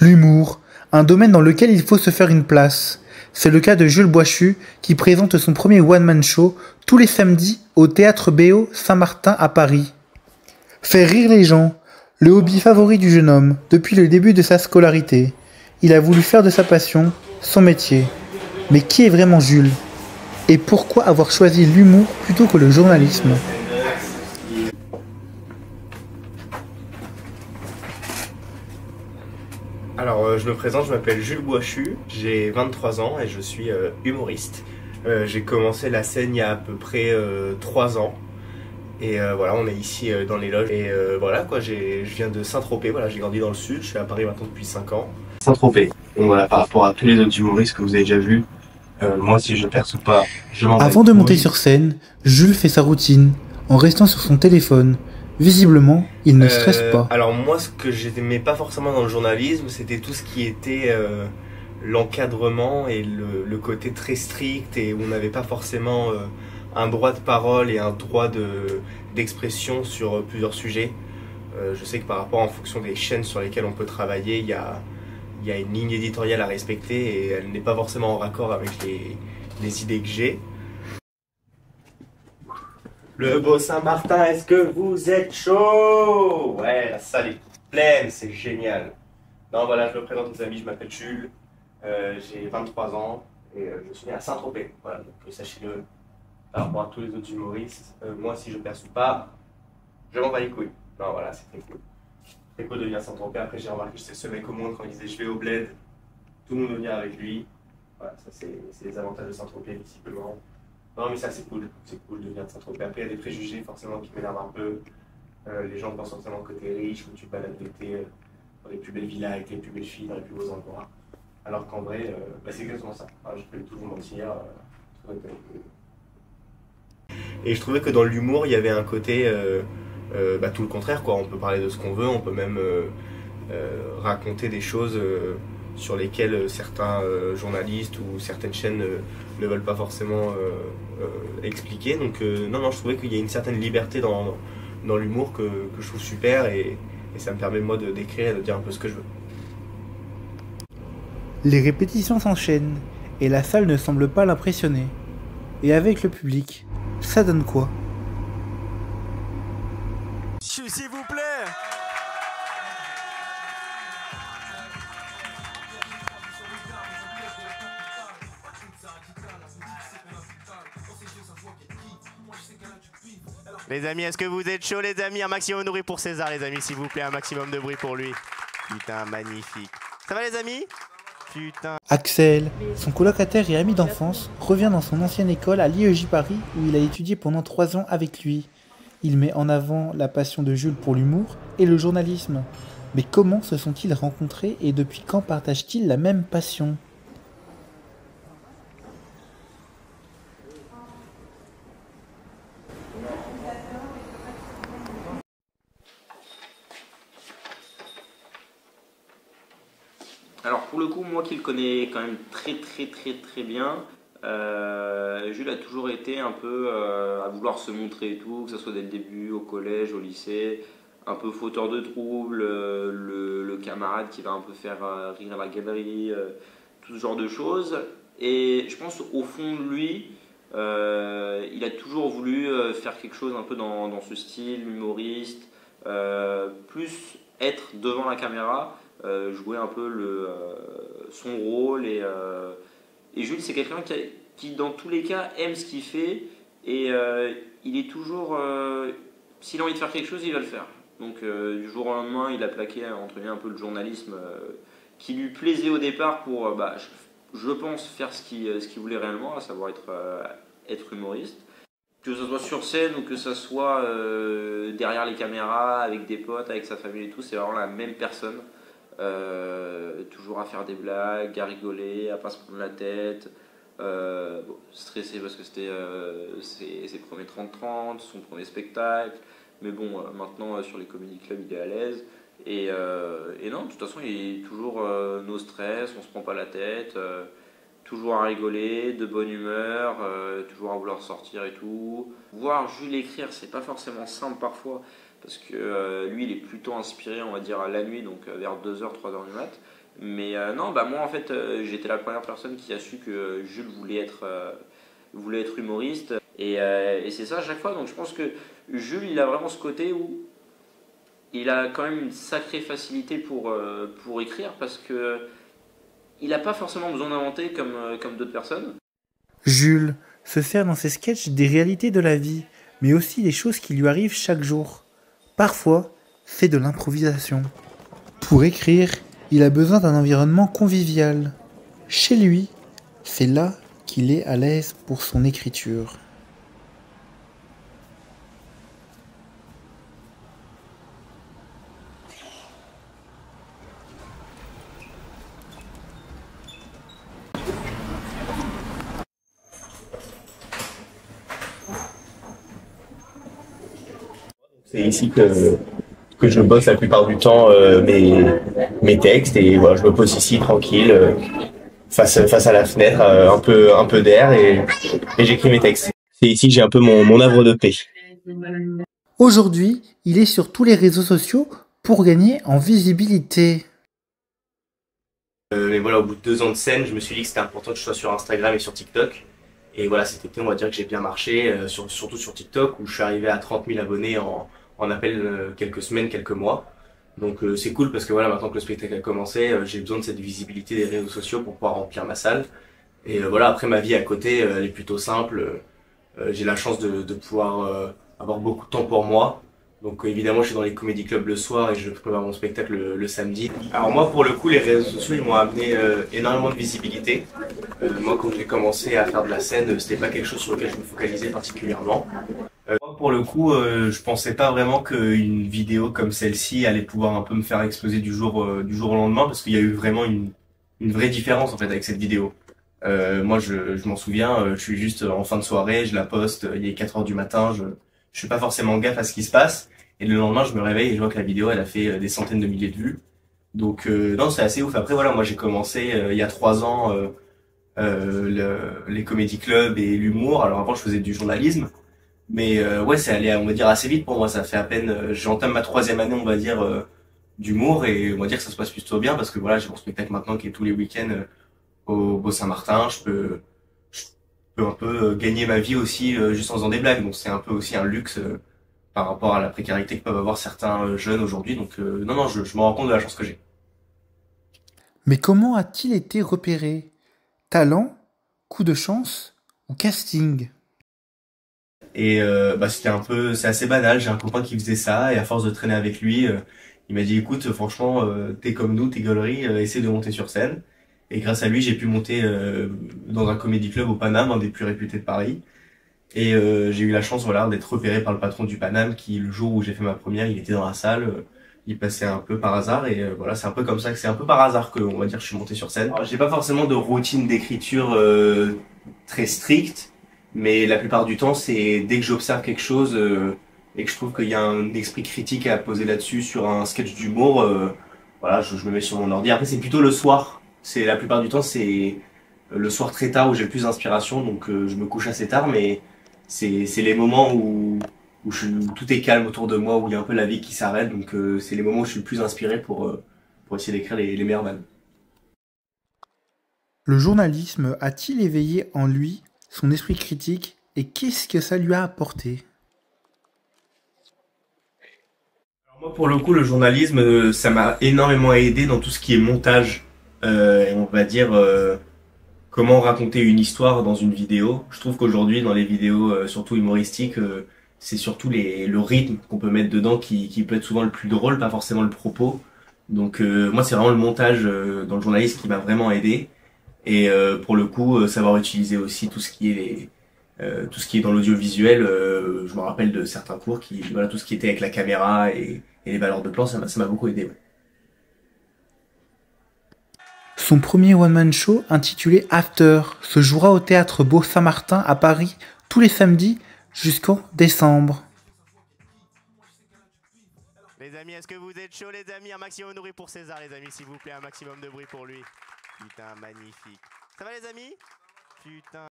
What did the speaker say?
L'humour, un domaine dans lequel il faut se faire une place. C'est le cas de Jules Boischu qui présente son premier one-man show tous les samedis au Théâtre Béot Saint-Martin à Paris. Faire rire les gens, le hobby favori du jeune homme depuis le début de sa scolarité. Il a voulu faire de sa passion son métier. Mais qui est vraiment Jules? Et pourquoi avoir choisi l'humour plutôt que le journalisme? Alors, je me présente, je m'appelle Jules Boischu, j'ai 23 ans et je suis humoriste. J'ai commencé la scène il y a à peu près 3 ans. Et voilà, on est ici dans les loges. Et voilà, quoi, je viens de Saint-Tropez, voilà, j'ai grandi dans le sud, je suis à Paris maintenant depuis 5 ans. Saint-Tropez. Donc voilà, par rapport à tous les autres humoristes que vous avez déjà vus, moi si je perce ou pas, je m'en vais. Avant de monter sur scène, Jules fait sa routine en restant sur son téléphone. Visiblement, il ne stresse pas. Alors moi, ce que j'aimais pas forcément dans le journalisme, c'était tout ce qui était l'encadrement et le côté très strict et où on n'avait pas forcément un droit de parole et un droit d'expression sur plusieurs sujets. Je sais que par rapport en fonction des chaînes sur lesquelles on peut travailler, il y a une ligne éditoriale à respecter et elle n'est pas forcément en raccord avec les idées que j'ai. Le beau Saint-Martin, est-ce que vous êtes chaud? Ouais, la salle est pleine, c'est génial. Non, voilà, je me présente aux amis, je m'appelle Jules, j'ai 23 ans et je suis né à Saint-Tropez. Voilà, donc sachez-le, par rapport à tous les autres humoristes, moi si je perce ou pas, je m'en bats les couilles. Non, voilà, c'est très cool. Très cool de venir à Saint-Tropez. Après, j'ai remarqué que j'étais le seul mec au monde quand il disait je vais au bled, tout le monde venir avec lui. Voilà, ça c'est les avantages de Saint-Tropez, visiblement. Non, mais ça c'est cool de venir de Saint-Tropez. Après, il y a des préjugés forcément qui m'énervent un peu. Les gens pensent forcément que t'es riche, que tu te balades l'été dans les plus belles villas avec les plus belles filles, dans les plus beaux endroits. Alors qu'en vrai, c'est exactement ça. Alors, je peux toujours mentir. Et je trouvais que dans l'humour, il y avait un côté tout le contraire, quoi. On peut parler de ce qu'on veut, on peut même raconter des choses sur lesquelles certains journalistes ou certaines chaînes ne veulent pas forcément expliquer. Donc non, je trouvais qu'il y a une certaine liberté dans l'humour que je trouve super et ça me permet moi d'écrire et de dire un peu ce que je veux. Les répétitions s'enchaînent et la salle ne semble pas l'impressionner. Et avec le public, ça donne quoi? S'il vous plaît. Les amis, est-ce que vous êtes chauds, les amis? Un maximum de bruit pour César, les amis, s'il vous plaît. Un maximum de bruit pour lui. Putain, magnifique. Ça va, les amis? Putain. Axel, son colocataire et ami d'enfance, revient dans son ancienne école à l'IEJ Paris où il a étudié pendant 3 ans avec lui. Il met en avant la passion de Jules pour l'humour et le journalisme. Mais comment se sont-ils rencontrés et depuis quand partagent-ils la même passion? Alors pour le coup, moi qui le connais quand même très bien, Jules a toujours été un peu à vouloir se montrer et tout, que ce soit dès le début, au collège, au lycée, un peu fauteur de troubles, le camarade qui va un peu faire rire la galerie, tout ce genre de choses. Et je pense au fond de lui, il a toujours voulu faire quelque chose un peu dans ce style, humoriste, plus être devant la caméra. Jouer un peu son rôle et Jules c'est quelqu'un qui dans tous les cas aime ce qu'il fait et il est toujours s'il a envie de faire quelque chose il va le faire donc du jour au lendemain il a plaqué entre guillemets un peu le journalisme qui lui plaisait au départ pour je pense faire ce qu'il voulait réellement, à savoir être humoriste, que ce soit sur scène ou que ce soit derrière les caméras avec des potes, avec sa famille et tout, c'est vraiment la même personne. Toujours à faire des blagues, à rigoler, à pas se prendre la tête, stressé parce que c'était ses premiers 30-30, son premier spectacle, mais bon, maintenant sur les comedy clubs il est à l'aise et non, de toute façon il est toujours no stress, on se prend pas la tête, toujours à rigoler, de bonne humeur, toujours à vouloir sortir et tout. Voir Jules écrire, c'est pas forcément simple parfois, parce que lui, il est plutôt inspiré, on va dire, à la nuit, donc vers 2h, 3h du mat. Mais non, bah moi en fait, j'étais la première personne qui a su que Jules voulait être humoriste. Et c'est ça à chaque fois. Donc je pense que Jules, il a vraiment ce côté où il a quand même une sacrée facilité pour écrire parce que il n'a pas forcément besoin d'inventer comme d'autres personnes. Jules se sert dans ses sketchs des réalités de la vie, mais aussi des choses qui lui arrivent chaque jour. Parfois, c'est de l'improvisation. Pour écrire, il a besoin d'un environnement convivial. Chez lui, c'est là qu'il est à l'aise pour son écriture. C'est ici que je bosse la plupart du temps mes textes et voilà, je me pose ici tranquille face à la fenêtre, un peu d'air et j'écris mes textes. C'est ici que j'ai un peu mon havre de paix. Aujourd'hui, il est sur tous les réseaux sociaux pour gagner en visibilité. Mais voilà, au bout de 2 ans de scène, je me suis dit que c'était important que je sois sur Instagram et sur TikTok. Et voilà, cet été, on va dire que j'ai bien marché, surtout sur TikTok, où je suis arrivé à 30 000 abonnés en à peine quelques semaines, quelques mois. Donc c'est cool parce que voilà, maintenant que le spectacle a commencé, j'ai besoin de cette visibilité des réseaux sociaux pour pouvoir remplir ma salle. Et voilà, après ma vie à côté, elle est plutôt simple. J'ai la chance de pouvoir avoir beaucoup de temps pour moi. Donc évidemment, je suis dans les comédie clubs le soir et je prépare mon spectacle le samedi. Alors moi, pour le coup, les réseaux sociaux, ils m'ont amené énormément de visibilité. Moi, quand j'ai commencé à faire de la scène, c'était pas quelque chose sur lequel je me focalisais particulièrement. Moi, pour le coup, je pensais pas vraiment qu'une vidéo comme celle-ci allait pouvoir un peu me faire exploser du jour au lendemain, parce qu'il y a eu vraiment une vraie différence en fait avec cette vidéo. Moi, je m'en souviens, je suis juste en fin de soirée, je la poste, il est 4 heures du matin, je fais pas forcément gaffe à ce qui se passe, et le lendemain, je me réveille et je vois que la vidéo, elle a fait des centaines de milliers de vues. Donc non, c'est assez ouf. Après, voilà, moi j'ai commencé il y a 3 ans les comédie clubs et l'humour. Alors avant, je faisais du journalisme. Mais ouais, c'est allé, on va dire, assez vite pour moi. Ça fait à peine, j'entame ma 3e année, on va dire, d'humour et on va dire que ça se passe plutôt bien parce que voilà, j'ai mon spectacle maintenant qui est tous les week-ends au Beau Saint-Martin. Je peux un peu gagner ma vie aussi juste en faisant des blagues. Donc c'est un peu aussi un luxe par rapport à la précarité que peuvent avoir certains jeunes aujourd'hui. Donc non, non, je me rends compte de la chance que j'ai. Mais comment a-t-il été repéré? Talent, coup de chance ou casting? Et bah c'est assez banal. J'ai un copain qui faisait ça et à force de traîner avec lui, il m'a dit écoute, franchement, t'es comme nous, t'es gaulerie, essaie de monter sur scène. Et grâce à lui, j'ai pu monter dans un comédie club au Paname, un des plus réputés de Paris. Et j'ai eu la chance voilà d'être repéré par le patron du Paname qui le jour où j'ai fait ma première, il était dans la salle. Il passait un peu par hasard et voilà, c'est un peu comme ça que c'est un peu par hasard que on va dire je suis monté sur scène. Alors, j'ai pas forcément de routine d'écriture très stricte. Mais la plupart du temps, c'est dès que j'observe quelque chose et que je trouve qu'il y a un esprit critique à poser là-dessus sur un sketch d'humour, voilà, je me mets sur mon ordi. Après, c'est plutôt le soir. C'est la plupart du temps, c'est le soir très tard où j'ai le plus d'inspiration, donc je me couche assez tard, mais c'est les moments où tout est calme autour de moi, où il y a un peu la vie qui s'arrête, donc c'est les moments où je suis le plus inspiré pour essayer d'écrire les meilleures vannes. Le journalisme a-t-il éveillé en lui son esprit critique et qu'est-ce que ça lui a apporté? Alors moi, pour le coup, le journalisme, ça m'a énormément aidé dans tout ce qui est montage. Et on va dire comment raconter une histoire dans une vidéo. Je trouve qu'aujourd'hui, dans les vidéos, surtout humoristiques, c'est surtout le rythme qu'on peut mettre dedans qui peut être souvent le plus drôle, pas forcément le propos. Donc moi, c'est vraiment le montage dans le journalisme qui m'a vraiment aidé. Et pour le coup, savoir utiliser aussi tout ce qui est tout ce qui est dans l'audiovisuel. Je me rappelle de certains cours voilà, tout ce qui était avec la caméra et les valeurs de plan, ça m'a beaucoup aidé. Ouais. Son premier one-man show, intitulé After, se jouera au théâtre Beau Saint-Martin à Paris tous les samedis jusqu'en décembre. Les amis, est-ce que vous êtes chauds, les amis? Un maximum de bruit pour César, les amis, s'il vous plaît, un maximum de bruit pour lui. Putain, magnifique. Ça va, les amis? Putain.